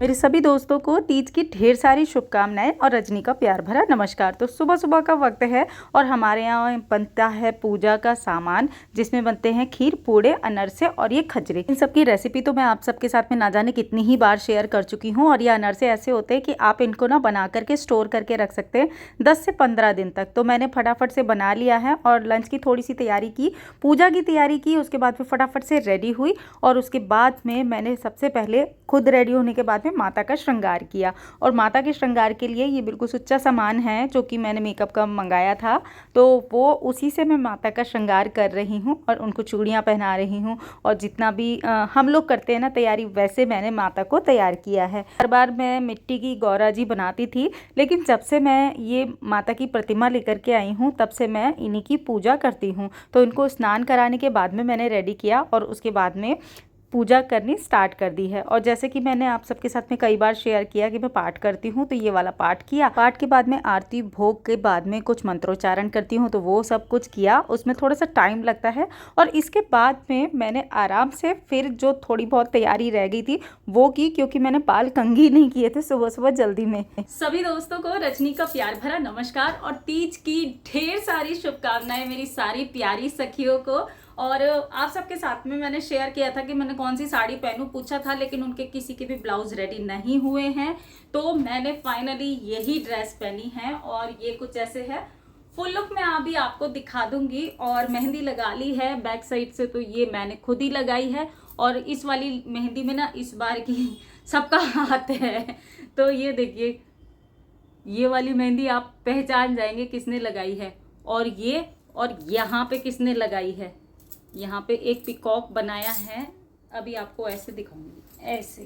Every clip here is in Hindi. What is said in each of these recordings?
मेरे सभी दोस्तों को तीज की ढेर सारी शुभकामनाएं और रजनी का प्यार भरा नमस्कार। तो सुबह सुबह का वक्त है और हमारे यहाँ बनता है पूजा का सामान, जिसमें बनते हैं खीर, पूड़े, अनरसे और ये खजरे। इन सब की रेसिपी तो मैं आप सबके साथ में ना जाने कितनी ही बार शेयर कर चुकी हूँ। और ये अनरसे ऐसे होते हैं कि आप इनको ना बना करके स्टोर करके रख सकते हैं 10 से 15 दिन तक। तो मैंने फटाफट से बना लिया है और लंच की थोड़ी सी तैयारी की, पूजा की तैयारी की, उसके बाद फिर फटाफट से रेडी हुई। और उसके बाद में मैंने सबसे पहले खुद रेडी होने के बाद में माता का श्रृंगार किया। और माता के श्रृंगार के लिए ये बिल्कुल सच्चा सामान है जो कि मैंने मेकअप का मंगाया था, तो वो उसी से मैं माता का श्रृंगार कर रही हूँ और उनको चूड़ियाँ पहना रही हूँ। और जितना भी हम लोग करते हैं ना तैयारी, वैसे मैंने माता को तैयार किया है। हर बार मैं मिट्टी की गौरा जी बनाती थी, लेकिन जब से मैं ये माता की प्रतिमा लेकर के आई हूँ तब से मैं इन्हीं की पूजा करती हूँ। तो इनको स्नान कराने के बाद में मैंने रेडी किया और उसके बाद में पूजा करनी स्टार्ट कर दी है। और जैसे कि मैंने आप सबके साथ में कई बार शेयर किया कि मैं पाठ करती हूँ, तो ये वाला पाठ किया। पाठ के बाद में आरती भोग के बाद में कुछ मंत्रोच्चारण करती हूँ, तो वो सब कुछ किया। उसमें थोड़ा सा टाइम लगता है। और इसके बाद में मैंने आराम से फिर जो थोड़ी बहुत तैयारी रह गई थी वो की, क्योंकि मैंने बाल कंघी नहीं किए थे सुबह सुबह जल्दी में। सभी दोस्तों को रजनी का प्यार भरा नमस्कार और तीज की ढेर सारी शुभकामनाएं मेरी सारी प्यारी सखियों को। और आप सबके साथ में मैंने शेयर किया था कि मैंने कौन सी साड़ी पहनूं, पूछा था, लेकिन उनके किसी के भी ब्लाउज रेडी नहीं हुए हैं। तो मैंने फाइनली यही ड्रेस पहनी है और ये कुछ ऐसे है। फुल लुक मैं अभी आपको दिखा दूंगी। और मेहंदी लगा ली है बैक साइड से, तो ये मैंने खुद ही लगाई है। और इस वाली मेहंदी में ना इस बार की सबका हाथ है, तो ये देखिए, ये वाली मेहंदी आप पहचान जाएंगे किसने लगाई है। और ये, और यहाँ पे किसने लगाई है, यहाँ पे एक पिकॉक बनाया है। अभी आपको ऐसे दिखाऊंगी, ऐसे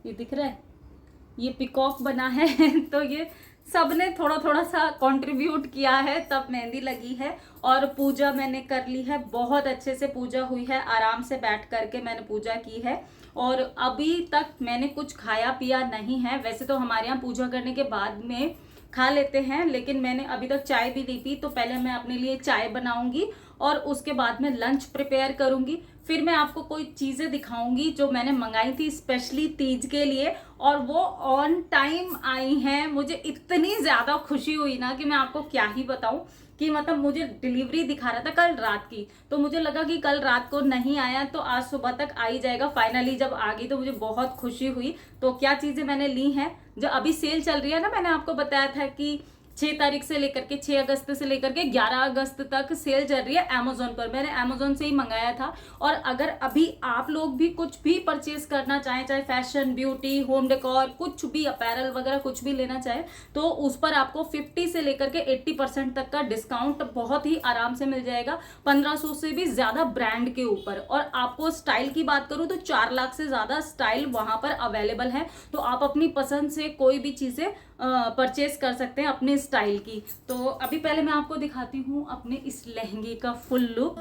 ये दिख रहा है, ये पिकॉक बना है। तो ये सबने थोड़ा थोड़ा सा कंट्रीब्यूट किया है, तब मेहंदी लगी है। और पूजा मैंने कर ली है, बहुत अच्छे से पूजा हुई है, आराम से बैठ करके मैंने पूजा की है। और अभी तक मैंने कुछ खाया पिया नहीं है। वैसे तो हमारे यहाँ पूजा करने के बाद में खा लेते हैं, लेकिन मैंने अभी तक चाय भी नहीं पी। तो पहले मैं अपने लिए चाय बनाऊंगी और उसके बाद में लंच प्रिपेयर करूंगी। फिर मैं आपको कोई चीज़ें दिखाऊंगी जो मैंने मंगाई थी स्पेशली तीज के लिए, और वो ऑन टाइम आई हैं। मुझे इतनी ज़्यादा खुशी हुई ना कि मैं आपको क्या ही बताऊं। कि मतलब मुझे डिलीवरी दिखा रहा था कल रात की, तो मुझे लगा कि कल रात को नहीं आया तो आज सुबह तक आ ही जाएगा। फाइनली जब आ गई तो मुझे बहुत खुशी हुई। तो क्या चीज़ें मैंने ली हैं, जो अभी सेल चल रही है ना, मैंने आपको बताया था कि 6 तारीख से लेकर के 6 अगस्त से लेकर के 11 अगस्त तक सेल चल रही है अमेजोन पर। मैंने अमेजोन से ही मंगाया था। और अगर अभी आप लोग भी कुछ भी परचेज करना चाहें, चाहे फैशन, ब्यूटी, होम डेकोर, कुछ भी अपैरल वगैरह कुछ भी लेना चाहे, तो उस पर आपको 50 से लेकर के 80% तक का डिस्काउंट बहुत ही आराम से मिल जाएगा। 1500 से भी ज्यादा ब्रांड के ऊपर। और आपको स्टाइल की बात करूं तो 4 लाख से ज्यादा स्टाइल वहां पर अवेलेबल है। तो आप अपनी पसंद से कोई भी चीजें परचेज कर सकते हैं अपने स्टाइल की। तो अभी पहले मैं आपको दिखाती हूँ अपने इस लहंगे का फुल लुक।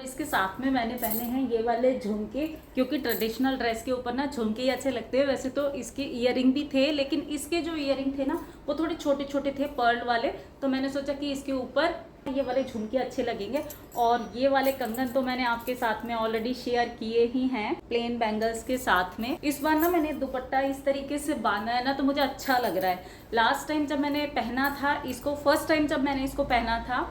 इसके साथ में मैंने पहने हैं ये वाले झुमके, क्योंकि ट्रेडिशनल ड्रेस के ऊपर ना झुमके ही अच्छे लगते हैं। वैसे तो इसके ईयरिंग भी थे, लेकिन इसके जो ईयरिंग थे ना वो थोड़े छोटे छोटे थे, पर्ल वाले। तो मैंने सोचा कि इसके ऊपर ये वाले झुमके अच्छे लगेंगे। और ये वाले कंगन तो मैंने आपके साथ में ऑलरेडी शेयर किए ही हैं, प्लेन बैंगल्स के साथ में। इस बार ना मैंने दुपट्टा इस तरीके से बांधा है ना, तो मुझे अच्छा लग रहा है। लास्ट टाइम जब मैंने पहना था इसको, फर्स्ट टाइम जब मैंने इसको पहना था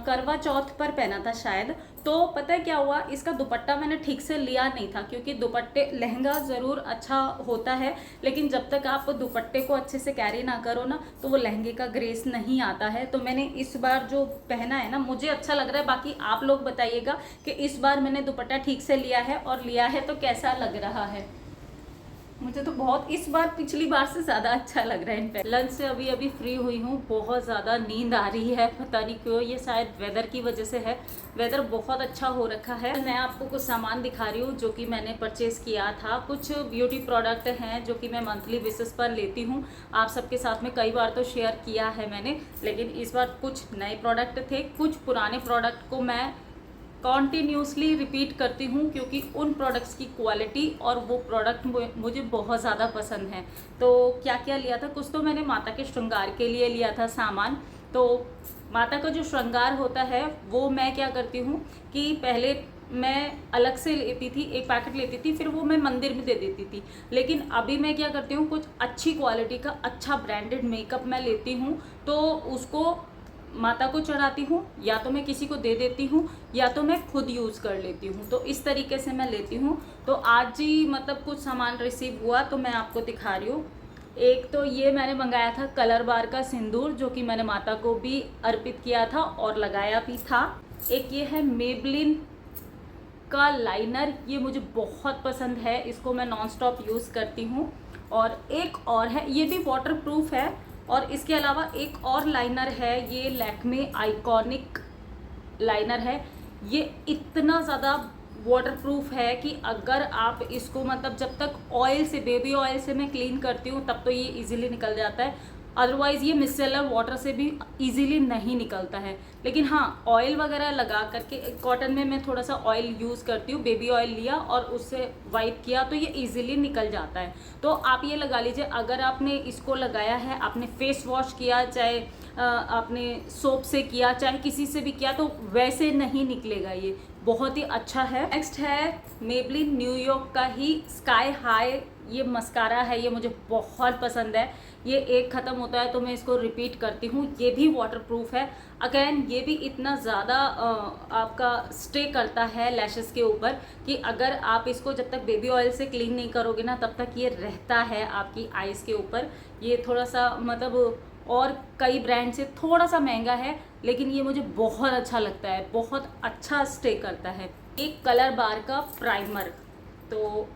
करवा चौथ पर पहना था शायद, तो पता है क्या हुआ, इसका दुपट्टा मैंने ठीक से लिया नहीं था। क्योंकि दुपट्टे, लहंगा ज़रूर अच्छा होता है, लेकिन जब तक आप दुपट्टे को अच्छे से कैरी ना करो ना, तो वो लहंगे का ग्रेस नहीं आता है। तो मैंने इस बार जो पहना है ना, मुझे अच्छा लग रहा है। बाकी आप लोग बताइएगा कि इस बार मैंने दुपट्टा ठीक से लिया है, और लिया है तो कैसा लग रहा है। मुझे तो बहुत इस बार पिछली बार से ज़्यादा अच्छा लग रहा है। इनफैक्ट लंच से अभी अभी फ्री हुई हूँ, बहुत ज़्यादा नींद आ रही है, पता नहीं क्यों, ये शायद वेदर की वजह से है। वेदर बहुत अच्छा हो रखा है। मैं आपको कुछ सामान दिखा रही हूँ जो कि मैंने परचेज़ किया था। कुछ ब्यूटी प्रोडक्ट हैं जो कि मैं मंथली बेसिस पर लेती हूँ। आप सबके साथ में कई बार तो शेयर किया है मैंने, लेकिन इस बार कुछ नए प्रोडक्ट थे, कुछ पुराने प्रोडक्ट को मैं कॉन्टीन्यूसली रिपीट करती हूँ, क्योंकि उन प्रोडक्ट्स की क्वालिटी और वो प्रोडक्ट मुझे बहुत ज़्यादा पसंद है। तो क्या क्या लिया था, कुछ तो मैंने माता के श्रृंगार के लिए लिया था सामान। तो माता का जो श्रृंगार होता है वो मैं क्या करती हूँ कि पहले मैं अलग से लेती थी, एक पैकेट लेती थी, फिर वो मैं मंदिर में दे देती थी। लेकिन अभी मैं क्या करती हूँ, कुछ अच्छी क्वालिटी का अच्छा ब्रांडेड मेकअप मैं लेती हूँ, तो उसको माता को चढ़ाती हूँ, या तो मैं किसी को दे देती हूँ, या तो मैं खुद यूज़ कर लेती हूँ। तो इस तरीके से मैं लेती हूँ। तो आज ही मतलब कुछ सामान रिसीव हुआ तो मैं आपको दिखा रही हूँ। एक तो ये मैंने मंगाया था कलर बार का सिंदूर, जो कि मैंने माता को भी अर्पित किया था और लगाया भी था। एक ये है मेबलिन का लाइनर, ये मुझे बहुत पसंद है, इसको मैं नॉन स्टॉप यूज़ करती हूँ। और एक और है, ये भी वाटरप्रूफ है। और इसके अलावा एक और लाइनर है, ये लैक्मे आइकॉनिक लाइनर है। ये इतना ज़्यादा वाटरप्रूफ है कि अगर आप इसको मतलब जब तक ऑयल से, बेबी ऑयल से मैं क्लीन करती हूँ तब तो ये इजीली निकल जाता है, अदरवाइज़ ये मिसेलर वाटर से भी इजीली नहीं निकलता है। लेकिन हाँ, ऑयल वगैरह लगा करके, कॉटन में मैं थोड़ा सा ऑयल यूज़ करती हूँ, बेबी ऑयल लिया और उससे वाइप किया तो ये इजीली निकल जाता है। तो आप ये लगा लीजिए, अगर आपने इसको लगाया है, आपने फेस वॉश किया, चाहे आपने सोप से किया, चाहे किसी से भी किया, तो वैसे नहीं निकलेगा, ये बहुत ही अच्छा है। नेक्स्ट है मेबलिन न्यूयॉर्क का ही स्काई हाई, ये मस्कारा है, ये मुझे बहुत पसंद है। ये एक ख़त्म होता है तो मैं इसको रिपीट करती हूँ। ये भी वाटरप्रूफ है। अगेन ये भी इतना ज़्यादा आपका स्टे करता है लैशेस के ऊपर कि अगर आप इसको जब तक बेबी ऑयल से क्लीन नहीं करोगे ना, तब तक ये रहता है आपकी आइज़ के ऊपर। ये थोड़ा सा मतलब और कई ब्रांड से थोड़ा सा महंगा है, लेकिन ये मुझे बहुत अच्छा लगता है, बहुत अच्छा स्टे करता है। एक कलर बार का प्राइमर, तो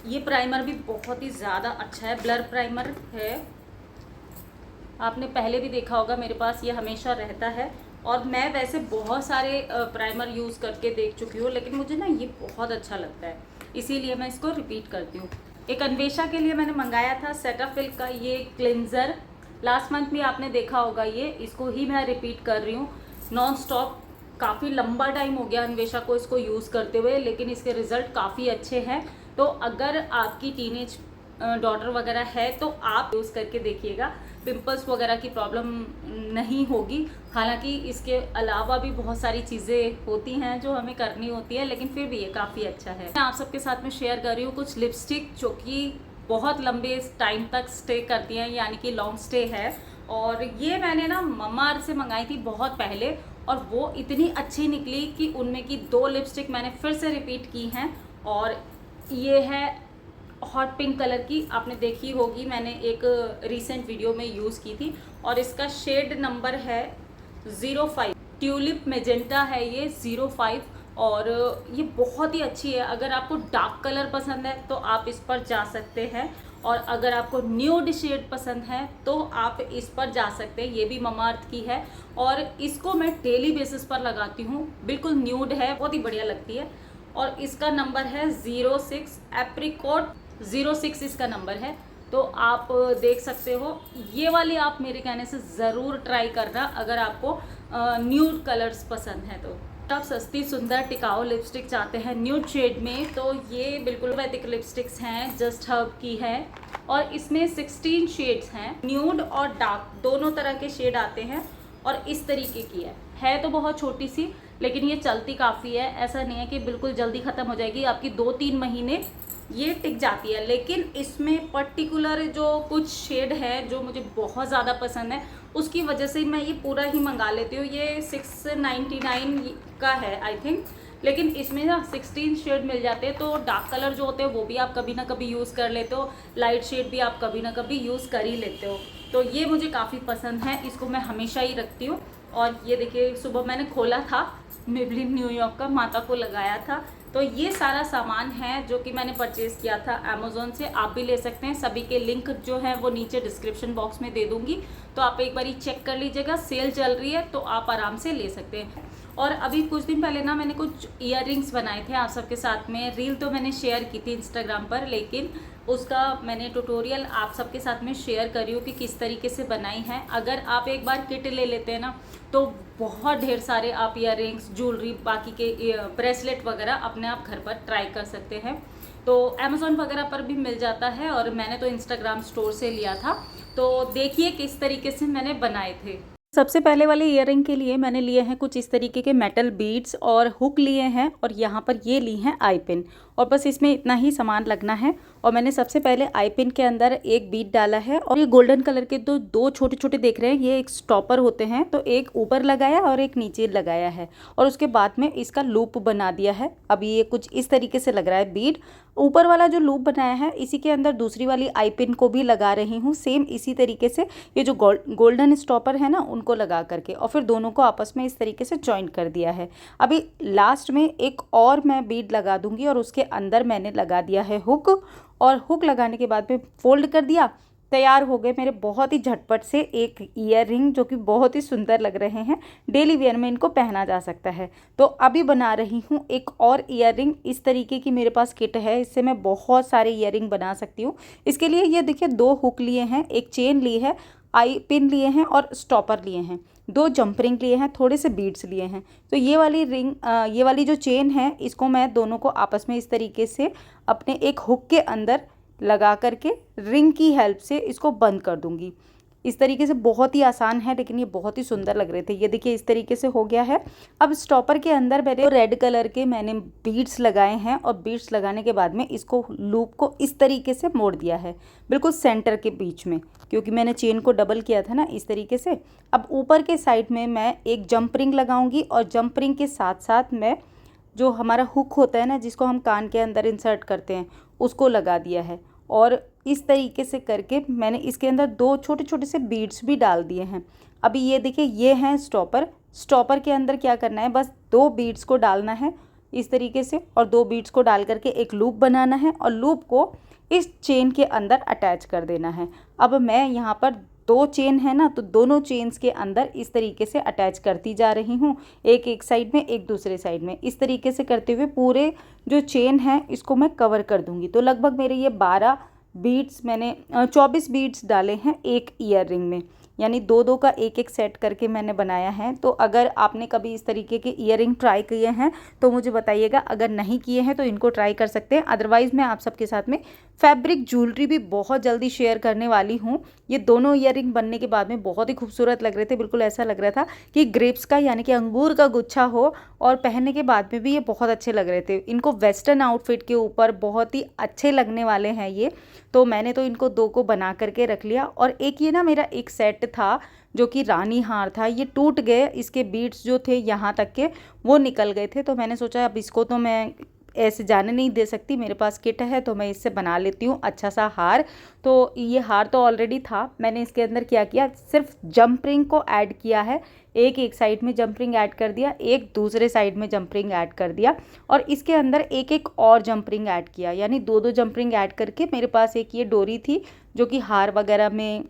ये प्राइमर भी बहुत ही ज़्यादा अच्छा है, ब्लर प्राइमर है। आपने पहले भी देखा होगा, मेरे पास ये हमेशा रहता है। और मैं वैसे बहुत सारे प्राइमर यूज़ करके देख चुकी हूँ, लेकिन मुझे ना ये बहुत अच्छा लगता है, इसीलिए मैं इसको रिपीट करती हूँ। एक अन्वेषा के लिए मैंने मंगाया था सेटाफिल का ये क्लिनज़र, लास्ट मंथ भी आपने देखा होगा, ये इसको ही मैं रिपीट कर रही हूँ नॉन स्टॉप। काफ़ी लंबा टाइम हो गया अन्वेषा को इसको यूज़ करते हुए, लेकिन इसके रिज़ल्ट काफ़ी अच्छे हैं। तो अगर आपकी टीनेज डॉटर वगैरह है तो आप यूज़ करके देखिएगा, पिंपल्स वगैरह की प्रॉब्लम नहीं होगी। हालांकि इसके अलावा भी बहुत सारी चीज़ें होती हैं जो हमें करनी होती है, लेकिन फिर भी ये काफ़ी अच्छा है। मैं आप सबके साथ में शेयर कर रही हूँ कुछ लिपस्टिक जो कि बहुत लंबे टाइम तक स्टे करती हैं, यानी कि लॉन्ग स्टे है। और ये मैंने ना मम्मा अर्थ से मंगाई थी बहुत पहले, और वो इतनी अच्छी निकली कि उनमें की 2 लिपस्टिक मैंने फिर से रिपीट की हैं। और ये है हॉट पिंक कलर की, आपने देखी होगी, मैंने एक रीसेंट वीडियो में यूज़ की थी। और इसका शेड नंबर है 05, ट्यूलिप मेजेंटा है ये 05। और ये बहुत ही अच्छी है। अगर आपको डार्क कलर पसंद है तो आप इस पर जा सकते हैं, और अगर आपको न्यूड शेड पसंद है तो आप इस पर जा सकते हैं। ये भी ममाअर्थ की है और इसको मैं डेली बेसिस पर लगाती हूँ। बिल्कुल न्यूड है, बहुत ही बढ़िया लगती है। और इसका नंबर है 06 एप्रिकॉट 06 इसका नंबर है। तो आप देख सकते हो, ये वाली आप मेरे कहने से ज़रूर ट्राई करना अगर आपको न्यूड कलर्स पसंद है। तो आप सस्ती सुंदर टिकाऊ लिपस्टिक चाहते हैं न्यूड शेड में, तो ये बिल्कुल वैदिक लिपस्टिक्स हैं, जस्ट हर्ब की है। और इसमें 16 शेड्स हैं, न्यूड और डार्क दोनों तरह के शेड आते हैं। और इस तरीके की है तो बहुत छोटी सी, लेकिन ये चलती काफ़ी है। ऐसा नहीं है कि बिल्कुल जल्दी ख़त्म हो जाएगी, आपकी 2-3 महीने ये टिक जाती है। लेकिन इसमें पर्टिकुलर जो कुछ शेड है जो मुझे बहुत ज़्यादा पसंद है, उसकी वजह से मैं ये पूरा ही मंगा लेती हूँ। ये 699 का है आई थिंक, लेकिन इसमें ना 16 शेड मिल जाते हैं। तो डार्क कलर जो होते हैं वो भी आप कभी ना कभी यूज़ कर लेते हो, लाइट शेड भी आप कभी ना कभी यूज़ कर ही लेते हो। तो ये मुझे काफ़ी पसंद है, इसको मैं हमेशा ही रखती हूँ। और ये देखिए, सुबह मैंने खोला था, मेबलिन न्यूयॉर्क का, माता को लगाया था। तो ये सारा सामान है जो कि मैंने परचेज़ किया था अमेज़ॉन से। आप भी ले सकते हैं, सभी के लिंक जो है वो नीचे डिस्क्रिप्शन बॉक्स में दे दूँगी, तो आप एक बार चेक कर लीजिएगा। सेल चल रही है तो आप आराम से ले सकते हैं। और अभी कुछ दिन पहले ना मैंने कुछ ईयररिंग्स बनाए थे आप सबके साथ में, रील तो मैंने शेयर की थी इंस्टाग्राम पर, लेकिन उसका मैंने ट्यूटोरियल आप सबके साथ में शेयर करी हूँ कि किस तरीके से बनाई है। अगर आप एक बार किट ले लेते हैं ना, तो बहुत ढेर सारे आप ईयररिंग्स, ज्वेलरी, बाकी के ब्रेसलेट वगैरह अपने आप घर पर ट्राई कर सकते हैं। तो अमेज़ॉन वगैरह पर भी मिल जाता है, और मैंने तो इंस्टाग्राम स्टोर से लिया था। तो देखिए किस तरीके से मैंने बनाए थे। सबसे पहले वाले ईयरिंग के लिए मैंने लिए हैं कुछ इस तरीके के मेटल बीड्स और हुक लिए हैं और यहाँ पर ये ली हैं आई पिन, और बस इसमें इतना ही सामान लगना है। और मैंने सबसे पहले आई पिन के अंदर एक बीड डाला है और ये गोल्डन कलर के दो छोटे छोटे देख रहे हैं, ये एक स्टॉपर होते हैं, तो एक ऊपर लगाया और एक नीचे लगाया है और उसके बाद में इसका लूप बना दिया है। अब ये कुछ इस तरीके से लग रहा है बीड। ऊपर वाला जो लूप बनाया है इसी के अंदर दूसरी वाली आई पिन को भी लगा रही हूँ सेम इसी तरीके से, ये जो गोल्डन स्टॉपर है ना उनको लगा करके, और फिर दोनों को आपस में इस तरीके से जॉइन कर दिया है। अभी लास्ट में एक और मैं बीड लगा दूंगी और उसके अंदर मैंने लगा दिया है हुक, और हुक लगाने के बाद में फोल्ड कर दिया। तैयार हो गए मेरे बहुत ही झटपट से एक ईयर रिंग, जो कि बहुत ही सुंदर लग रहे हैं। डेली वेयर में इनको पहना जा सकता है। तो अभी बना रही हूँ एक और ईयर रिंग। इस तरीके की मेरे पास किट है, इससे मैं बहुत सारे ईयर रिंग बना सकती हूँ। इसके लिए ये देखिए 2 हुक लिए हैं, एक चेन ली है, आई पिन लिए हैं और स्टॉपर लिए हैं, 2 जंप रिंग लिए हैं, थोड़े से बीड्स लिए हैं। तो ये वाली रिंग ये वाली जो चेन है इसको मैं दोनों को आपस में इस तरीके से अपने एक हुक के अंदर लगा करके रिंग की हेल्प से इसको बंद कर दूंगी। इस तरीके से बहुत ही आसान है, लेकिन ये बहुत ही सुंदर लग रहे थे। ये देखिए इस तरीके से हो गया है। अब स्टॉपर के अंदर मैंने रेड कलर के बीड्स लगाए हैं और बीड्स लगाने के बाद में इसको लूप को इस तरीके से मोड़ दिया है, बिल्कुल सेंटर के बीच में, क्योंकि मैंने चेन को डबल किया था ना इस तरीके से। अब ऊपर के साइड में मैं एक जंप रिंग लगाऊंगी और जंप रिंग के साथ साथ मैं जो हमारा हुक होता है ना, जिसको हम कान के अंदर इंसर्ट करते हैं, उसको लगा दिया है। और इस तरीके से करके मैंने इसके अंदर 2 छोटे छोटे से बीड्स भी डाल दिए हैं। अभी ये देखिए ये हैं स्टॉपर। स्टॉपर के अंदर क्या करना है, बस 2 बीड्स को डालना है इस तरीके से, और 2 बीड्स को डाल करके एक लूप बनाना है और लूप को इस चेन के अंदर अटैच कर देना है। अब मैं यहाँ पर 2 चेन है ना, तो दोनों चेन्स के अंदर इस तरीके से अटैच करती जा रही हूँ, एक साइड में एक दूसरे साइड में। इस तरीके से करते हुए पूरे जो चेन है इसको मैं कवर कर दूंगी। तो लगभग मेरे ये 12 बीड्स मैंने 24 बीड्स डाले हैं एक ईयर रिंग में, यानी 2-2 का एक सेट करके मैंने बनाया है। तो अगर आपने कभी इस तरीके के ईयर रिंग ट्राई किए हैं तो मुझे बताइएगा, अगर नहीं किए हैं तो इनको ट्राई कर सकते हैं। अदरवाइज़ मैं आप सबके साथ में फैब्रिक ज्वेलरी भी बहुत जल्दी शेयर करने वाली हूँ। ये दोनों ईयर रिंग बनने के बाद में बहुत ही खूबसूरत लग रहे थे, बिल्कुल ऐसा लग रहा था कि ग्रेप्स का यानी कि अंगूर का गुच्छा हो, और पहनने के बाद में भी ये बहुत अच्छे लग रहे थे। इनको वेस्टर्न आउटफिट के ऊपर बहुत ही अच्छे लगने वाले हैं ये। तो मैंने तो इनको 2 को बना करके रख लिया। और एक ये ना मेरा एक सेट था जो कि रानी हार था, ये टूट गए, इसके बीड्स जो थे यहाँ तक के वो निकल गए थे। तो मैंने सोचा अब इसको तो मैं ऐसे जाने नहीं दे सकती, मेरे पास किट है तो मैं इससे बना लेती हूँ अच्छा सा हार। तो ये हार तो ऑलरेडी था, मैंने इसके अंदर क्या किया, सिर्फ जंप रिंग को ऐड किया है। एक साइड में जंप रिंग ऐड कर दिया, एक दूसरे साइड में जंप रिंग ऐड कर दिया, और इसके अंदर एक और जंप रिंग ऐड किया, यानी 2-2 जंप रिंग ऐड करके मेरे पास एक ये डोरी थी जो कि हार वगैरह में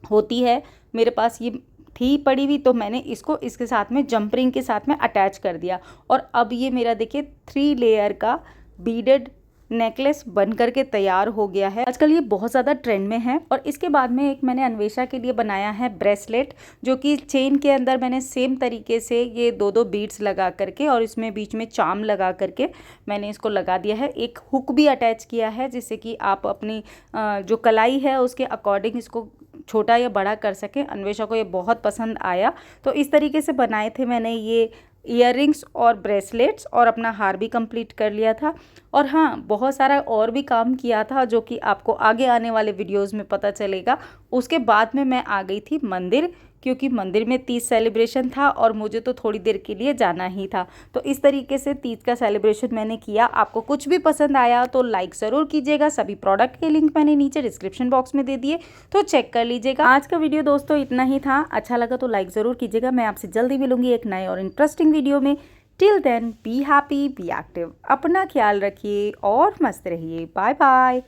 होती है, मेरे पास ये थी पड़ी हुई, तो मैंने इसको इसके साथ में जंप रिंग के साथ में अटैच कर दिया। और अब ये मेरा देखिए 3 लेयर का बीडेड नेकलेस बन करके तैयार हो गया है। आजकल ये बहुत ज़्यादा ट्रेंड में है। और इसके बाद में एक मैंने अन्वेषा के लिए बनाया है ब्रेसलेट, जो कि चेन के अंदर मैंने सेम तरीके से ये 2-2 बीड्स लगा करके और इसमें बीच में चार्म लगा करके मैंने इसको लगा दिया है। एक हुक भी अटैच किया है, जिससे कि आप अपनी जो कलाई है उसके अकॉर्डिंग इसको छोटा या बड़ा कर सकें। अन्वेषा को ये बहुत पसंद आया। तो इस तरीके से बनाए थे मैंने ये ईयररिंग्स और ब्रेसलेट्स, और अपना हार भी कंप्लीट कर लिया था। और हाँ, बहुत सारा और भी काम किया था जो कि आपको आगे आने वाले वीडियोस में पता चलेगा। उसके बाद में मैं आ गई थी मंदिर, क्योंकि मंदिर में तीज सेलिब्रेशन था और मुझे तो थोड़ी देर के लिए जाना ही था। तो इस तरीके से तीज का सेलिब्रेशन मैंने किया। आपको कुछ भी पसंद आया तो लाइक ज़रूर कीजिएगा। सभी प्रोडक्ट के लिंक मैंने नीचे डिस्क्रिप्शन बॉक्स में दे दिए, तो चेक कर लीजिएगा। आज का वीडियो दोस्तों इतना ही था। अच्छा लगा तो लाइक ज़रूर कीजिएगा। मैं आपसे जल्दी मिलूंगी एक नए और इंटरेस्टिंग वीडियो में। Till then be happy, be active, अपना ख्याल रखिए और मस्त रहिए। Bye bye.